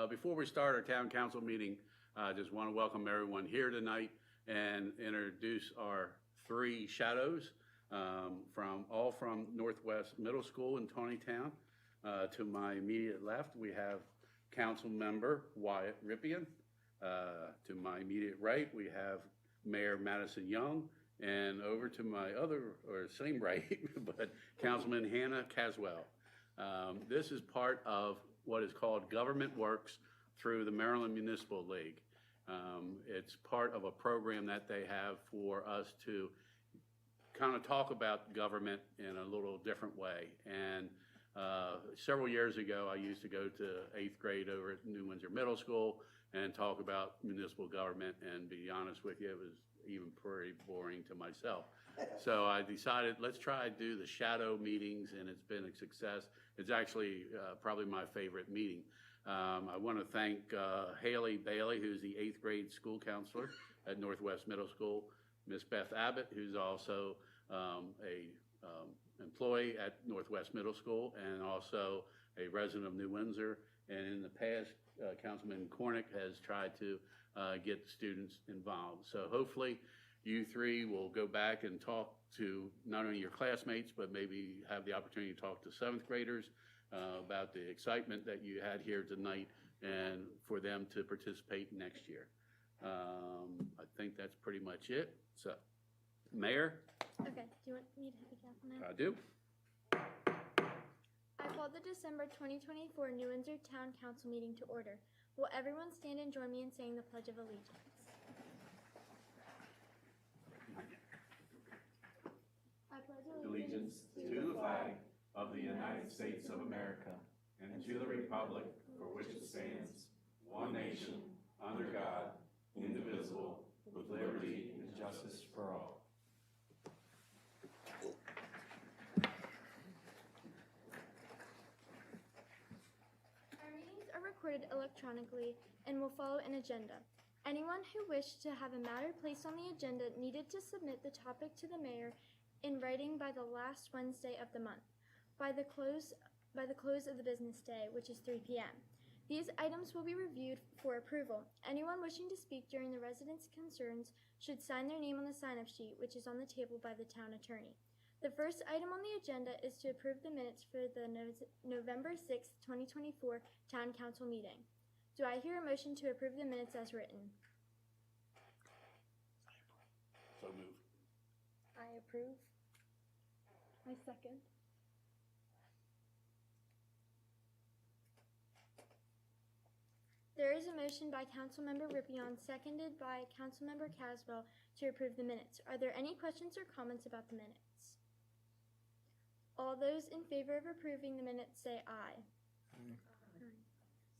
Before we start our town council meeting, I just want to welcome everyone here tonight and introduce our three shadows from Northwest Middle School in Tawnytown. To my immediate left, we have Council Member Wyatt Rippian. To my immediate right, we have Mayor Madison Young. And over to my same right, but Councilman Hannah Caswell. This is part of what is called Government Works through the Maryland Municipal League. It's part of a program that they have for us to kind of talk about government in a little different way. And several years ago, I used to go to 8th grade over at New Windsor Middle School and talk about municipal government, and be honest with you, it was even pretty boring to myself. So I decided, let's try to do the shadow meetings, and it's been a success. It's actually probably my favorite meeting. I want to thank Haley Bailey, who's the 8th grade school counselor at Northwest Middle School, Miss Beth Abbott, who's also a employee at Northwest Middle School and also a resident of New Windsor. And in the past, Councilman Cornick has tried to get the students involved. So hopefully you three will go back and talk to not only your classmates, but maybe have the opportunity to talk to 7th graders about the excitement that you had here tonight and for them to participate next year. I think that's pretty much it. So, Mayor? Okay, do you want me to hit the gavel now? I do. I call the December 2024 New Windsor Town Council meeting to order. Will everyone stand and join me in saying the Pledge of Allegiance? I pledge allegiance to the flag of the United States of America and to the republic for which it stands, one nation, under God, indivisible, with liberty and justice for all. Our meetings are recorded electronically and will follow an agenda. Anyone who wished to have a matter placed on the agenda needed to submit the topic to the mayor in writing by the last Wednesday of the month, by the close of the business day, which is 3 p.m. These items will be reviewed for approval. Anyone wishing to speak during the residents' concerns should sign their name on the sign-up sheet, which is on the table by the town attorney. The first item on the agenda is to approve the minutes for the November 6, 2024 Town Council meeting. Do I hear a motion to approve the minutes as written? So moved. I approve. I second. There is a motion by Councilmember Rippion, seconded by Councilmember Caswell, to approve the minutes. Are there any questions or comments about the minutes? All those in favor of approving the minutes say aye. Aye.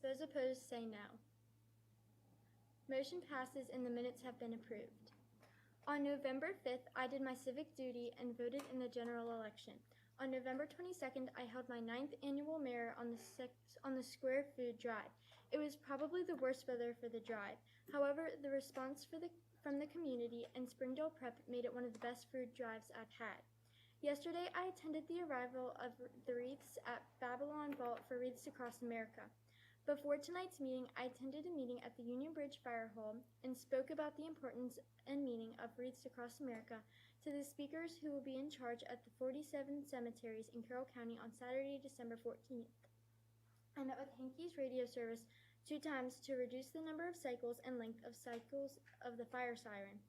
Those opposed say no. Motion passes and the minutes have been approved. On November 5th, I did my civic duty and voted in the general election. On November 22nd, I held my 9th annual mayor on the Square Food Drive. It was probably the worst weather for the drive. However, the response from the community and Springdale Prep made it one of the best food drives I've had. Yesterday, I attended the arrival of the wreaths at Babylon Vault for Wreaths Across America. Before tonight's meeting, I attended a meeting at the Union Bridge Fire Hall and spoke about the importance and meaning of Wreaths Across America to the speakers who will be in charge at the 47 cemeteries in Carroll County on Saturday, December 14th. I met with Hankey's radio service 2 times to reduce the number of cycles and length of cycles of the fire siren.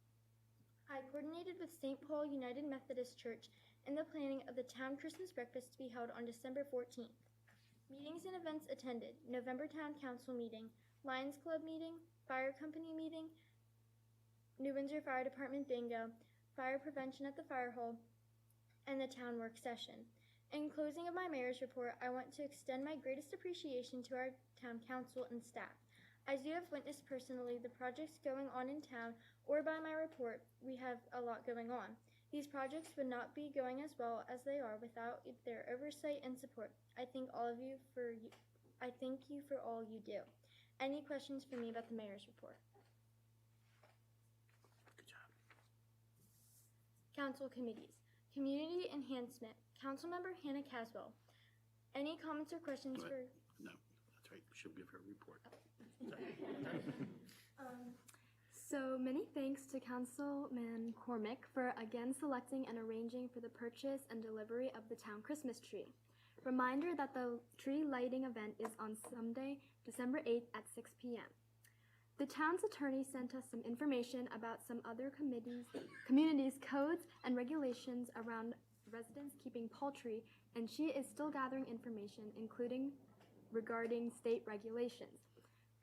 I coordinated with St. Paul United Methodist Church in the planning of the town Christmas breakfast to be held on December 14th. Meetings and events attended: November Town Council meeting, Lions Club meeting, Fire Company meeting, New Windsor Fire Department bingo, fire prevention at the fire hall, and the town work session. In closing of my mayor's report, I want to extend my greatest appreciation to our town council and staff. As you have witnessed personally the projects going on in town, or by my report, we have a lot going on. These projects would not be going as well as they are without their oversight and support. I thank you for all you do. Any questions for me about the mayor's report? Good job. Council committees. Community enhancement. Councilmember Hannah Caswell. Any comments or questions for? No, that's Right, she'll give her report. So many thanks to Councilman Cormick for again selecting and arranging for the purchase and delivery of the town Christmas tree. Reminder that the tree lighting event is on Sunday, December 8th at 6 p.m. The town's attorney sent us some information about some other communities' codes and regulations around residents keeping poultry, and she is still gathering information, including regarding state regulations.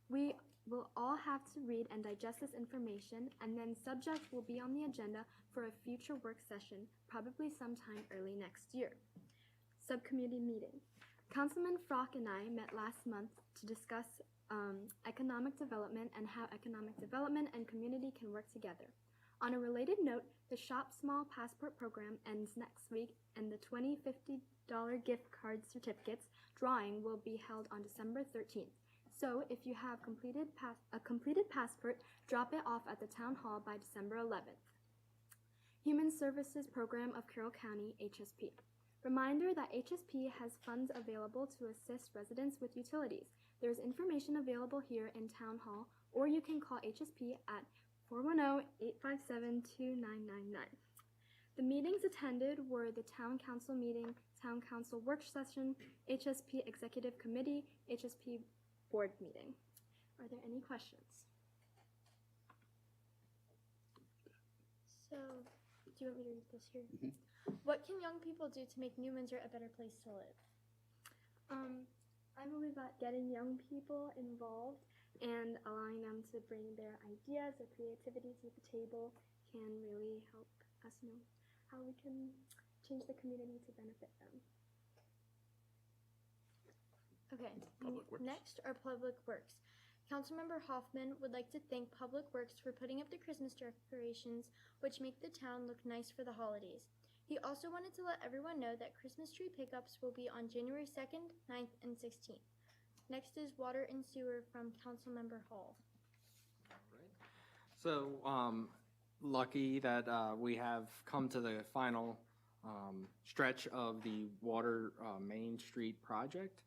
We will all have to read and digest this information, and then subject will be on the agenda for a future work session, probably sometime early next year. Subcommittee meeting. Councilman Frock and I met last month to discuss economic development and how economic development and community can work together. On a related note, the Shop Small Passport program ends next week, and the $20, $50 gift card certificates drawing will be held on December 13th. So if you have a completed passport, drop it off at the town hall by December 11th. Human Services Program of Carroll County, HSP. Reminder that HSP has funds available to assist residents with utilities. There is information available here in Town Hall, or you can call HSP at 410-857-2999. The meetings attended were the Town Council meeting, Town Council work session, HSP Executive Committee, HSP Board meeting. Are there any questions? So, do you want me to read this here? What can young people do to make New Windsor a better place to live? I believe that getting young people involved and allowing them to bring their ideas or creativity to the table can really help us know how we can change the community to benefit them. Okay, Public Works. next are Public Works. Councilmember Hoffman would like to thank Public Works for putting up the Christmas decorations, which make the town look nice for the holidays. He also wanted to let everyone know that Christmas tree pickups will be on January 2nd, 9th, and 16th. Next is Water and Sewer from Councilmember Hall. So, lucky that we have come to the final stretch of the water Main Street project.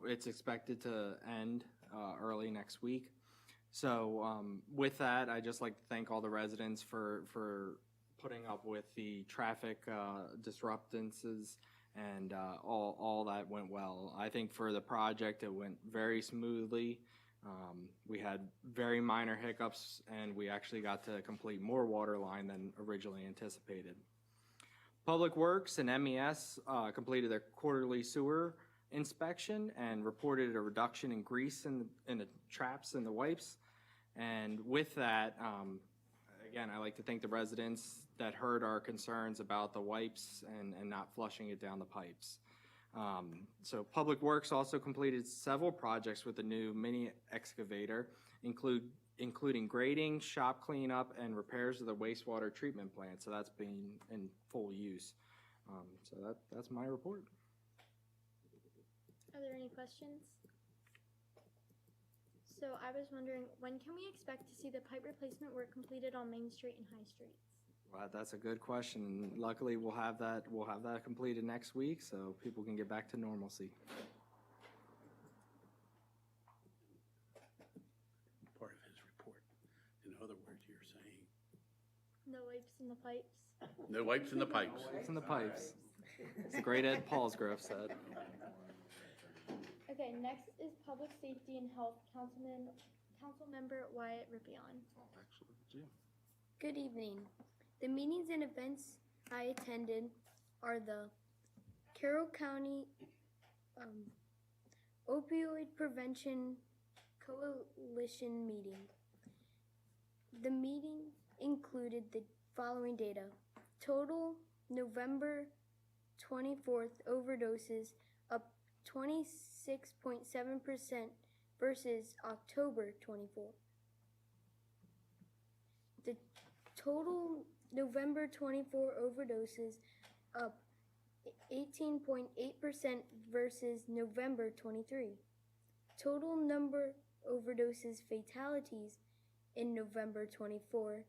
It's expected to end early next week. So, with that, I'd just like to thank all the residents for putting up with the traffic disruptances, and all that went well. I think for the project, it went very smoothly. We had very minor hiccups, and we actually got to complete more water line than originally anticipated. Public Works and MES completed their quarterly sewer inspection and reported a reduction in grease in the traps and the wipes. And with that, again, I like to thank the residents that heard our concerns about the wipes and not flushing it down the pipes. So Public Works also completed several projects with the new mini excavator, including grading, shop cleanup, and repairs of the wastewater treatment plant. So that's been in full use. So that's my report. Are there any questions? So I was wondering, when can we expect to see the pipe replacement work completed on Main Street and High Streets? Well, that's a good question. Luckily, we'll have that completed next week, so people can get back to normalcy. Part of his report. In other words, you're saying No wipes in the pipes? no wipes in the pipes. It's in the pipes. It's the great Ed Paulsgrove said. Okay, next is Public Safety and Health, Councilmember Wyatt Rippion. Actually, Jim. Good evening. The meetings and events I attended are the Carroll County Opioid Prevention Coalition meeting. The meeting included the following data. Total November 24th overdoses up 26.7% versus October 24th. The total November 24 overdoses up 18.8% versus November 23. Total number overdoses fatalities in November 24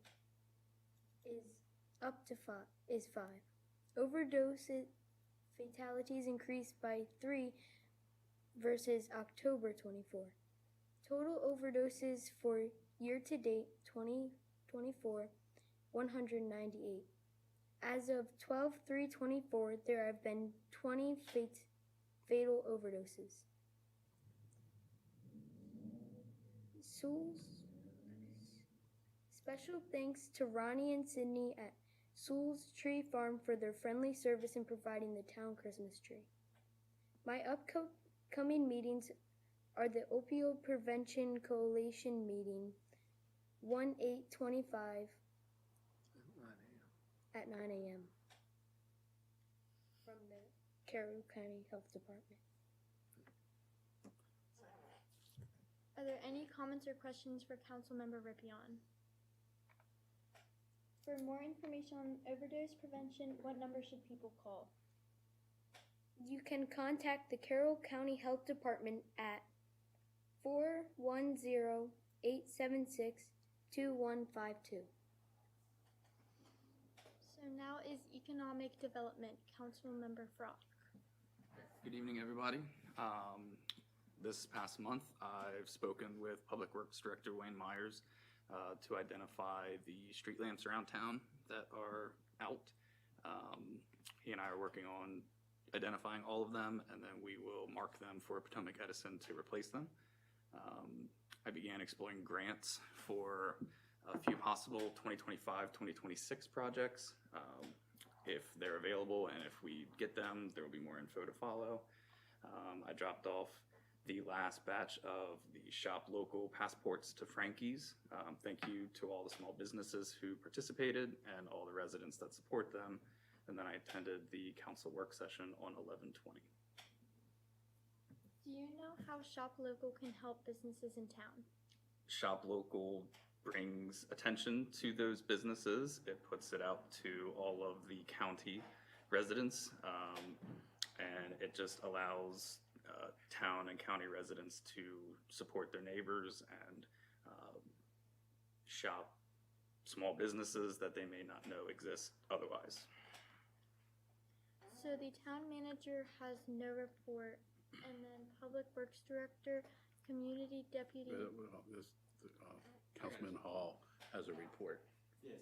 is 5. Overdose fatalities increased by 3 versus October 24. Total overdoses for year-to-date 2024, 198. As of 12/3/24, there have been 20 fatal overdoses. Special thanks to Ronnie and Sydney at Sewell's Tree Farm for their friendly service in providing the town Christmas tree. My upcoming meetings are the Opioid Prevention Coalition meeting, 1/8/25 at 9 a.m. from the Carroll County Health Department. Are there any comments or questions for Councilmember Ripion? For more information on overdose prevention, what number should people call? You can contact the Carroll County Health Department at 410-876-2152. So now is Economic Development, Councilmember Frock. Good evening, everybody. This past month, I've spoken with Public Works Director Wayne Myers to identify the street lamps around town that are out. He and I are working on identifying all of them, and then we will mark them for Potomac Edison to replace them. I began exploring grants for a few possible 2025-2026 projects. If they're available and if we get them, there will be more info to follow. I dropped off the last batch of the Shop Local passports to Frankie's. Thank you to all the small businesses who participated and all the residents that support them. And then I attended the council work session on 11/20. Do you know how Shop Local can help businesses in town? Shop Local brings attention to those businesses. It puts it out to all of the county residents, and it just allows town and county residents to support their neighbors and shop small businesses that they may not know exist otherwise. So the town manager has no report, and then Public Works Director, Community Deputy. Councilman Hall has a report.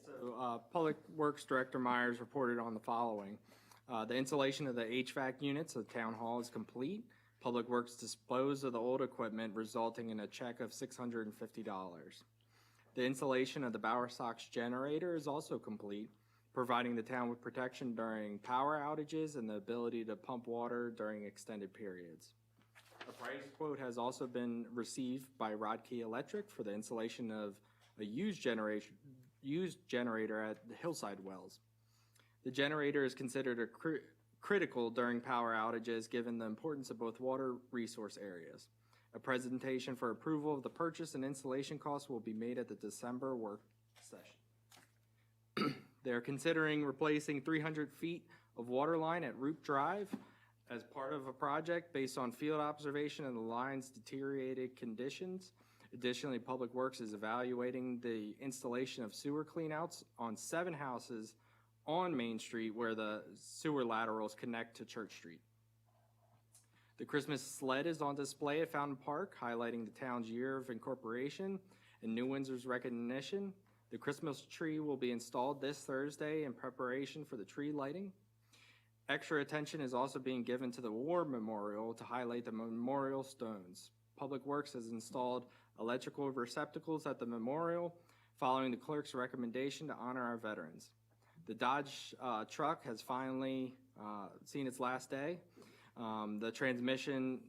So, Public Works Director Myers reported on the following. The installation of the HVAC units at Town Hall is complete. Public Works disposed of the old equipment, resulting in a check of $650. The installation of the Bower Sox generator is also complete, providing the town with protection during power outages and the ability to pump water during extended periods. A price quote has also been received by Rodkey Electric for the installation of a used generator at the Hillside Wells. The generator is considered critical during power outages given the importance of both water resource areas. A presentation for approval of the purchase and installation costs will be made at the December work session. They're considering replacing 300 feet of water line at Root Drive as part of a project based on field observation of the line's deteriorated conditions. Additionally, Public Works is evaluating the installation of sewer cleanouts on 7 houses on Main Street where the sewer laterals connect to Church Street. The Christmas sled is on display at Fountain Park, highlighting the town's year of incorporation and New Windsor's recognition. The Christmas tree will be installed this Thursday in preparation for the tree lighting. Extra attention is also being given to the War Memorial to highlight the memorial stones. Public Works has installed electrical receptacles at the memorial, following the clerk's recommendation to honor our veterans. The Dodge truck has finally seen its last day. The transmission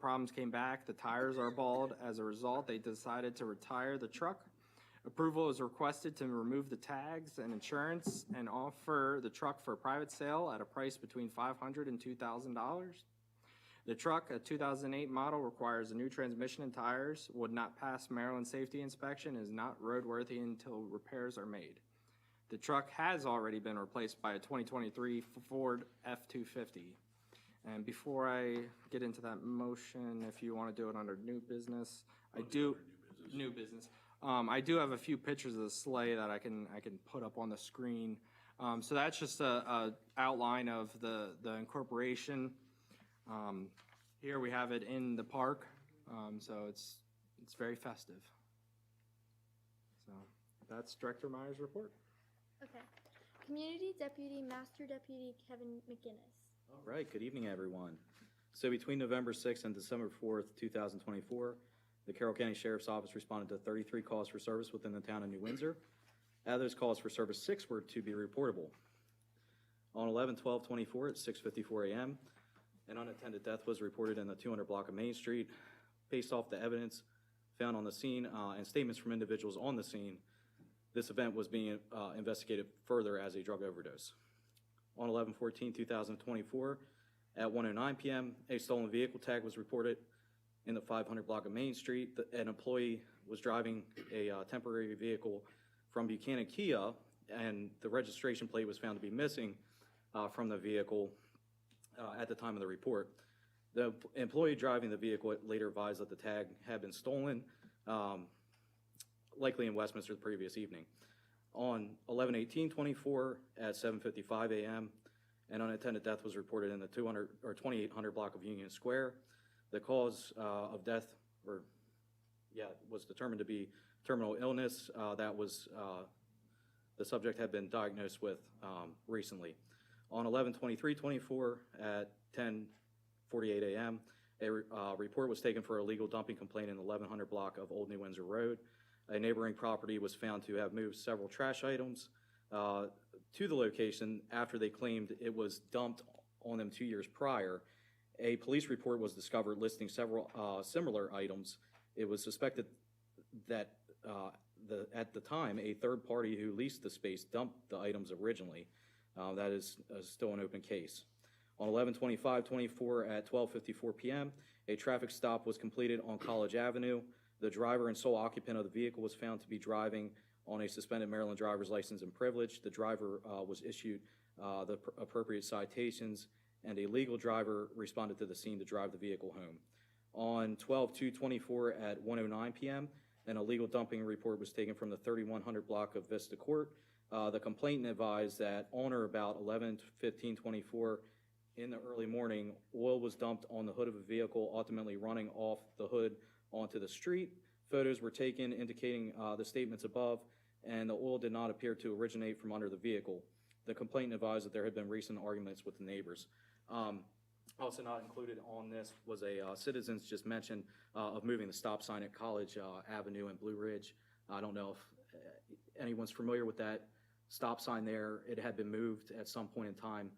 problems came back. The tires are bald. As a result, they decided to retire the truck. Approval is requested to remove the tags and insurance and offer the truck for private sale at a price between $500 and $2,000. The truck, a 2008 model, requires a new transmission and tires, would not pass Maryland safety inspection, and is not roadworthy until repairs are made. The truck has already been replaced by a 2023 Ford F-250. And before I get into that motion, if you want to do it under new business, I do have a few pictures of the sleigh that I can put up on the screen. So that's just a outline of the incorporation. Here we have it in the park, so it's very festive. So that's Director Meyer's report. Okay. Community Deputy Master Deputy Kevin McGinnis. All right, good evening, everyone. So between November 6th and December 4th, 2024, the Carroll County Sheriff's Office responded to 33 calls for service within the town of New Windsor. Out of those calls for service, 6 were to be reportable. On 11/12/24 at 6:54 a.m., an unattended death was reported in the 200 block of Main Street. Based off the evidence found on the scene and statements from individuals on the scene, this event was being investigated further as a drug overdose. On 11/14/2024 at 1:09 p.m., a stolen vehicle tag was reported in the 500 block of Main Street. An employee was driving a temporary vehicle from Buchanan Kia, and the registration plate was found to be missing from the vehicle at the time of the report. The employee driving the vehicle later advised that the tag had been stolen, likely in Westminster the previous evening. On 11/18/24 at 7:55 a.m., an unattended death was reported in the 2800 block of Union Square. The cause of death was determined to be terminal illness. The subject had been diagnosed with recently. On 11/23/24 at 10:48 a.m., a report was taken for a illegal dumping complaint in the 1100 block of Old New Windsor Road. A neighboring property was found to have moved several trash items to the location after they claimed it was dumped on them 2 years prior. A police report was discovered listing several similar items. It was suspected that at the time, a third party who leased the space dumped the items originally. That is still an open case. On 11/25/24 at 12:54 p.m., a traffic stop was completed on College Avenue. The driver and sole occupant of the vehicle was found to be driving on a suspended Maryland driver's license and privilege. The driver was issued the appropriate citations, and a legal driver responded to the scene to drive the vehicle home. On 12/2/24 at 1:09 p.m., an illegal dumping report was taken from the 3100 block of Vista Court. The complainant advised that on or about 11/15/24 in the early morning, oil was dumped on the hood of a vehicle, ultimately running off the hood onto the street. Photos were taken indicating the statements above, and the oil did not appear to originate from under the vehicle. The complainant advised that there had been recent arguments with the neighbors. Also not included on this was a citizens just mentioned of moving the stop sign at College Avenue and Blue Ridge. I don't know if anyone's familiar with that stop sign there. It had been moved at some point in time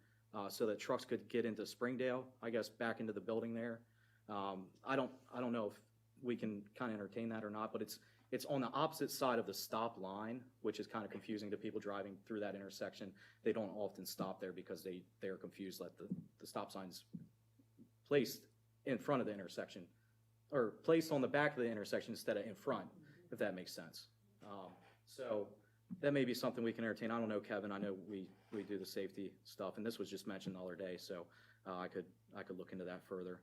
so that trucks could get into Springdale, I guess, back into the building there. I don't know if we can kind of entertain that or not, but it's on the opposite side of the stop line, which is kind of confusing to people driving through that intersection. They don't often stop there because they are confused that the stop sign's placed in front of the intersection, or placed on the back of the intersection instead of in front, if that makes sense. So that may be something we can entertain. I don't know, Kevin. I know we do the safety stuff, and this was just mentioned the other day, so I could look into that further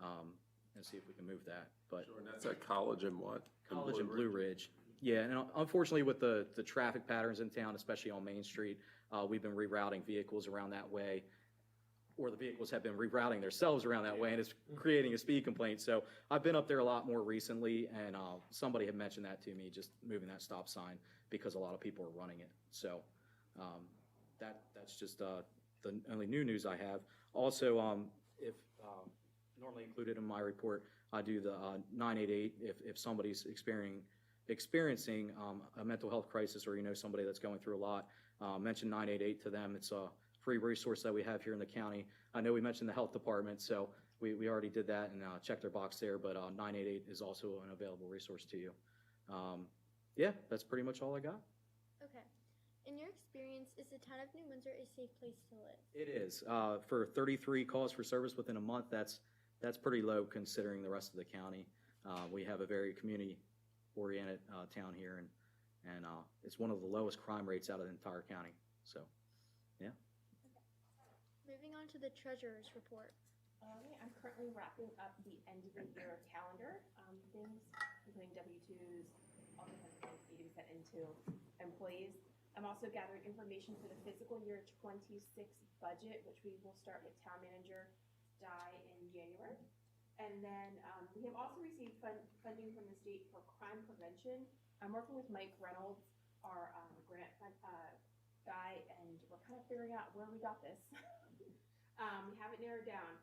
and see if we can move that. But Sure, and that's at College and what? College and Blue Ridge. Yeah, and unfortunately with the traffic patterns in town, especially on Main Street, we've been rerouting vehicles around that way, or the vehicles have been rerouting themselves around that way, and it's creating a speed complaint. So I've been up there a lot more recently, and somebody had mentioned that to me, just moving that stop sign, because a lot of people are running it. So that's just the only new news I have. Also, if normally included in my report, I do the 988 if somebody's experiencing a mental health crisis, or you know somebody that's going through a lot, mention 988 to them. It's a free resource that we have here in the county. I know we mentioned the health department, so we already did that and checked their box there, but 988 is also an available resource to you. Yeah, that's pretty much all I got. Okay. In your experience, is the town of New Windsor a safe place to live? It is. For 33 calls for service within a month, that's pretty low considering the rest of the county. We have a very community-oriented town here, and it's one of the lowest crime rates out of the entire county. So, yeah. Moving on to the treasurer's report. I'm currently wrapping up the end of the year calendar things, including W-2s, all the kind of things needing to be sent into employees. I'm also gathering information for the fiscal year 26 budget, which we will start with town manager Di in January. And then we have also received funding from the state for crime prevention. I'm working with Mike Reynolds, our grant guy, and we're kind of figuring out where we got this. We haven't narrowed down,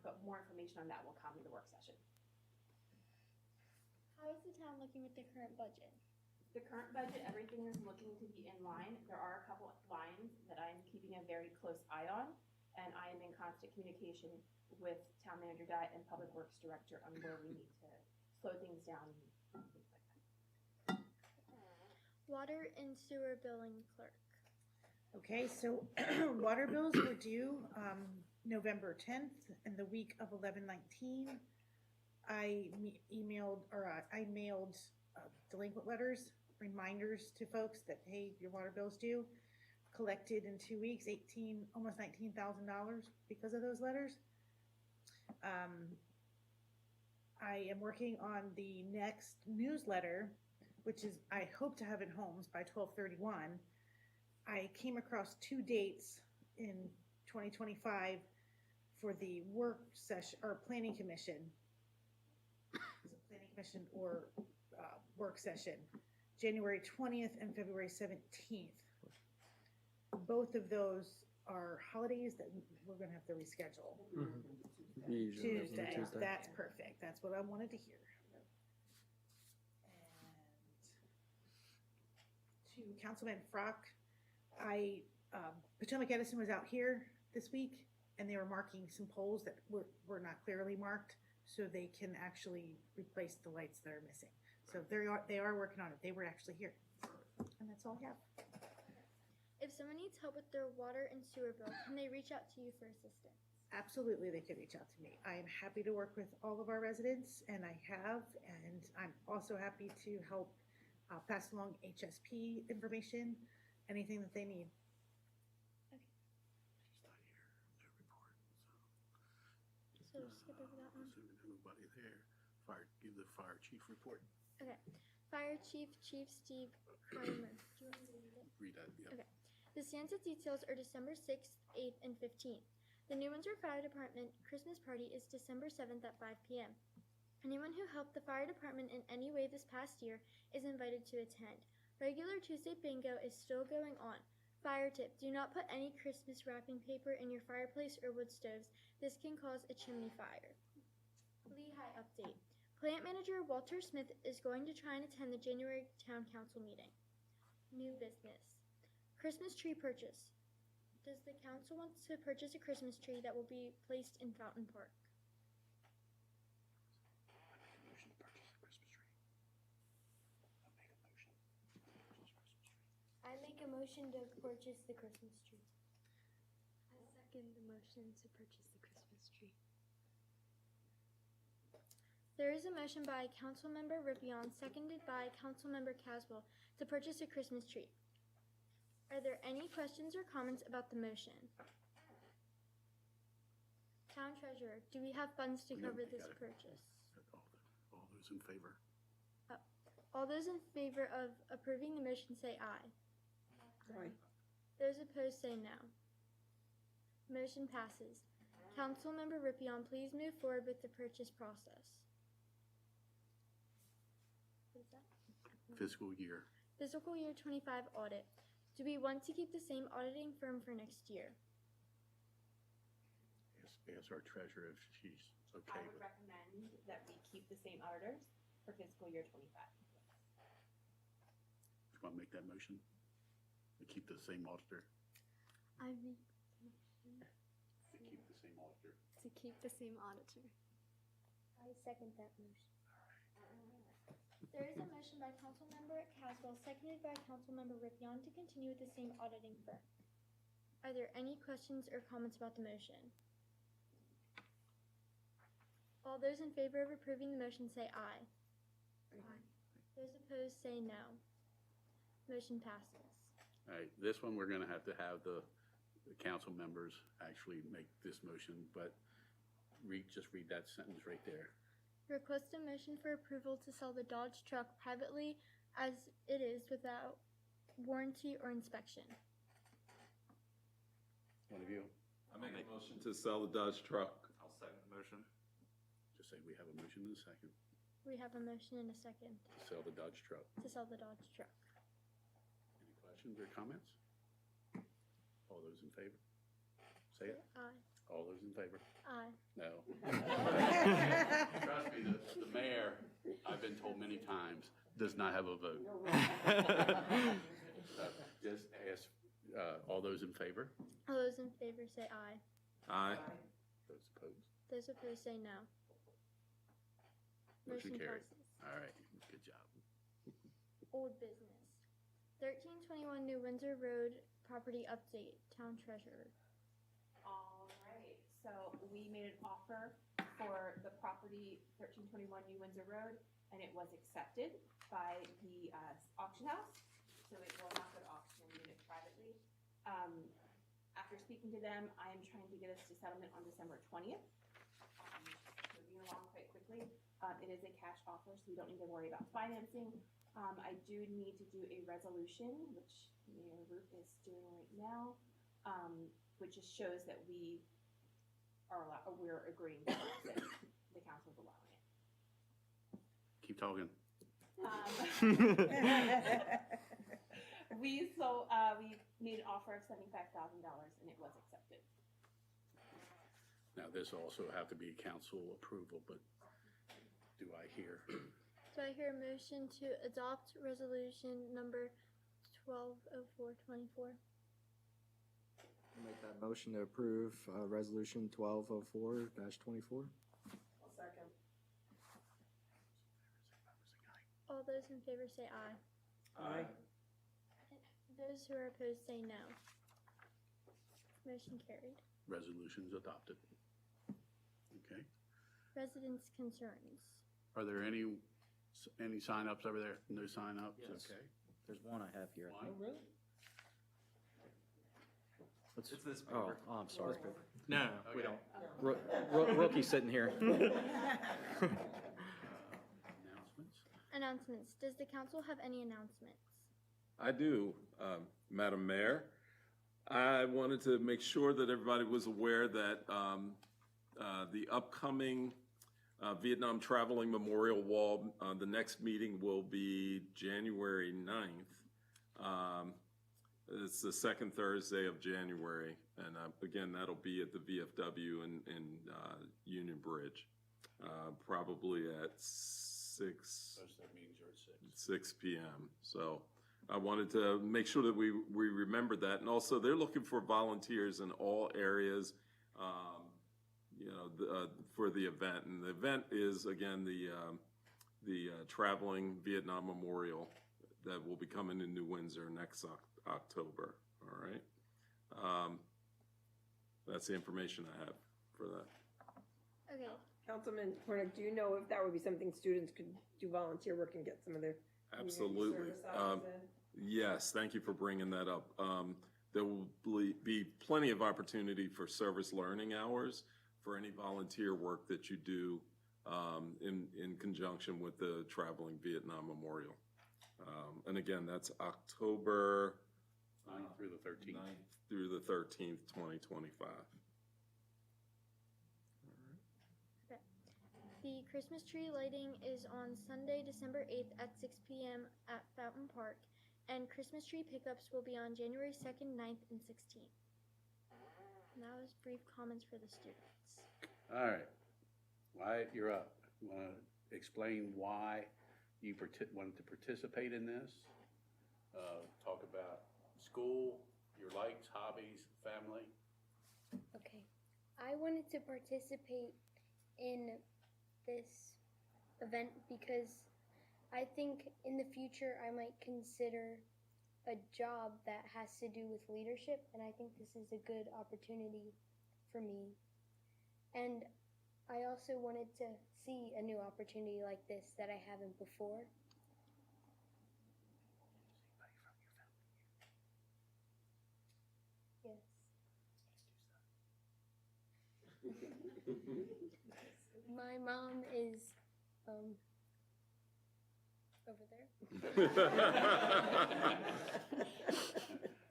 but more information on that will come in the work session. How is the town looking with the current budget? The current budget, everything is looking to be in line. There are a couple of lines that I'm keeping a very close eye on, and I am in constant communication with Town Manager Dye and Public Works Director on where we need to slow things down and things like that. Water and sewer billing clerk. Okay, so water bills were due November 10th and the week of 11/19. I mailed delinquent letters, reminders to folks that, hey, your water bill's due. Collected in 2 weeks, almost $19,000 because of those letters. I am working on the next newsletter, which is, I hope to have it homes by 12/31. I came across 2 dates in 2025 for the work session or planning commission. Is it planning commission or work session? January 20th and February 17th. Both of those are holidays that we're gonna have to reschedule. Tuesday, that's perfect. That's what I wanted to hear. And to Councilman Frock, Potomac Edison was out here this week, and they were marking some poles that were not clearly marked, so they can actually replace the lights that are missing. So they are working on it. They were actually here, and that's all I have. If someone needs help with their water and sewer bill, can they reach out to you for assistance? Absolutely, they could reach out to me. I am happy to work with all of our residents, and I have, and I'm also happy to help pass along HSP information, anything that they need. She's not here, no report, So skip over that one. assuming nobody there. Give the fire chief report. Okay. Fire Chief Steve Kramer. Do you want me to read it? Read that, yeah. Okay. The Santa details are December 6th, 8th, and 15th. The New Windsor Fire Department Christmas party is December 7th at 5 p.m. Anyone who helped the fire department in any way this past year is invited to attend. Regular Tuesday bingo is still going on. Fire tip: do not put any Christmas wrapping paper in your fireplace or wood stoves. This can cause a chimney fire. Lehigh update. Plant manager Walter Smith is going to try and attend the January Town Council meeting. New business. Christmas tree purchase. Does the council want to purchase a Christmas tree that will be placed in Fountain Park? I make a motion to purchase the Christmas tree. I second the motion to purchase the Christmas tree. There is a motion by Councilmember Rippion, seconded by Councilmember Caswell, to purchase a Christmas tree. Are there any questions or comments about the motion? Town Treasurer, do we have funds to No, cover we this got it. purchase? All those in favor? All those in favor of approving the motion say aye. Aye. Those opposed say no. Motion passes. Councilmember Rippion, please move forward with the purchase process. What is that? Fiscal year. Fiscal year 25 audit. Do we want to keep the same auditing firm for next year? Ask our treasurer if she's okay I would with it. recommend that we keep the same auditors for fiscal year 25. You want to make that motion? To keep the same auditor? I make the motion To keep the same auditor. to keep the same auditor. I second that motion. There is a motion by Councilmember Caswell, seconded by Councilmember Rippion, to continue with the same auditing firm. Are there any questions or comments about the motion? All those in favor of approving the motion say aye. Aye. Those opposed say no. Motion passes. All right, this one, we're gonna have to have the council members actually make this motion, but just read that sentence right there. Request a motion for approval to sell the Dodge truck privately as it is without warranty or inspection. One of you, I make a motion to sell the Dodge truck. I'll second the motion. just say we have a motion and a second We have a motion and a second to sell the Dodge truck. to sell the Dodge truck. Any questions or comments? All those in favor? Say it. Aye. All those in favor? Aye. No. Trust me, the mayor, I've been told many times, does not have a vote. Just ask, all those in favor? All those in favor say aye. Aye. Those opposed? Those opposed say no. Motion carried. passes. All right, good job. Old business. 1321 New Windsor Road property update. Town treasurer. All right, so we made an offer for the property 1321 New Windsor Road, and it was accepted by the auction house. So it will not go to auction, we did it privately. After speaking to them, I am trying to get us to settlement on December 20th. Moving along quite quickly. It is a cash offer, so we don't need to worry about financing. I do need to do a resolution, which Mayor Root is doing right now, which just shows that we're agreeing to it. The council's allowing it. Keep talking. We made an offer of $75,000 and it was accepted. Now, this also have to be council approval, but do I hear? Do I hear a motion to adopt resolution number 120424? Make that motion to approve Resolution 1204-24. All those in favor say aye. Aye. Those who are opposed say no. Motion carried. Resolution's adopted. Okay. Residents' concerns. Are there any sign-ups over there? No sign-ups? Yes. Okay. There's one I have here. I think. One? It's this Oh, paper. I'm sorry. No, we Okay. don't. Rookie's sitting here. Announcements? Announcements. Does the council have any announcements? I do, Madam Mayor. I wanted to make sure that everybody was aware that the upcoming Vietnam Traveling Memorial Wall, the next meeting will be January 9th. It's the second Thursday of January, and again, that'll be at the VFW in Union Bridge, probably at 6 Most of the meetings are at 6. 6 p.m. So I wanted to make sure that we remember that. And also, they're looking for volunteers in all areas, for the event. And the event is, again, the Traveling Vietnam Memorial that will be coming to New Windsor next October. All right. That's the information I have for that. Okay. Councilman Hornick, do you know if that would be something students could do volunteer work and get some of their Absolutely. community service hours in? Yes, thank you for bringing that up. There will be plenty of opportunity for service learning hours for any volunteer work that you do in conjunction with the Traveling Vietnam Memorial. And again, that's October 9th through the 13th. 9th through the 13th, 2025. The Christmas tree lighting is on Sunday, December 8th at 6 p.m. at Fountain Park, and Christmas tree pickups will be on January 2nd, 9th, and 16th. And that was brief comments for the students. All right. Wyatt, you're up. You want to explain why you wanted to participate in this? Talk about school, your likes, hobbies, family. Okay. I wanted to participate in this event because I think in the future I might consider a job that has to do with leadership, and I think this is a good opportunity for me. And I also wanted to see a new opportunity like this that I haven't before. Yes. My mom is over there.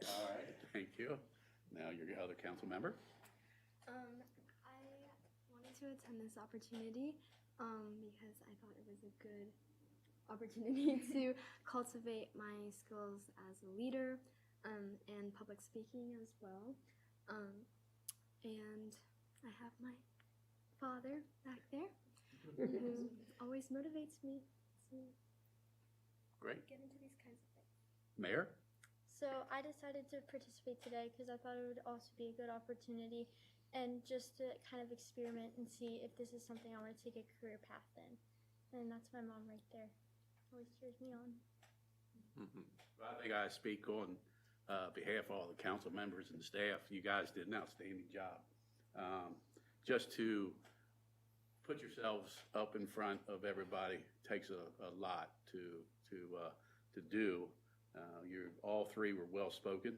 All right, thank you. Now your other council member. I wanted to attend this opportunity because I thought it was a good opportunity to cultivate my skills as a leader and public speaking as well. And I have my father back there who always motivates me to Great. get into these kinds of things. Mayor? So I decided to participate today because I thought it would also be a good opportunity and just to kind of experiment and see if this is something I want to take a career path in. And that's my mom right there. Always cheers me on. I think I speak on behalf of all the council members and staff. You guys did an outstanding job. Just to put yourselves up in front of everybody takes a lot to do. All three were well spoken.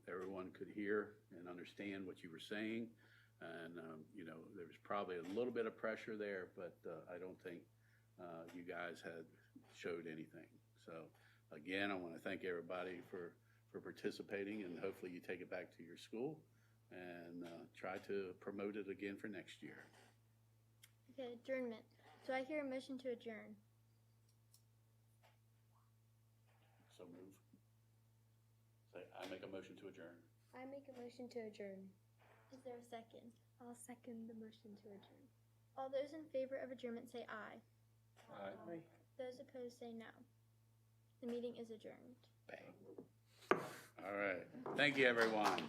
Everyone could hear and understand what you were saying, and there was probably a little bit of pressure there, but I don't think you guys had showed anything. So again, I want to thank everybody for participating, and hopefully you take it back to your school and try to promote it again for next year. Okay, adjournment. Do I hear a motion to adjourn? So move. Say, I make a motion to adjourn. I make a motion to adjourn. Is there a second? I'll second the motion to adjourn. All those in favor of adjournment say aye. Aye. Those opposed say no. The meeting is adjourned. Bang. All right. Thank you, everyone.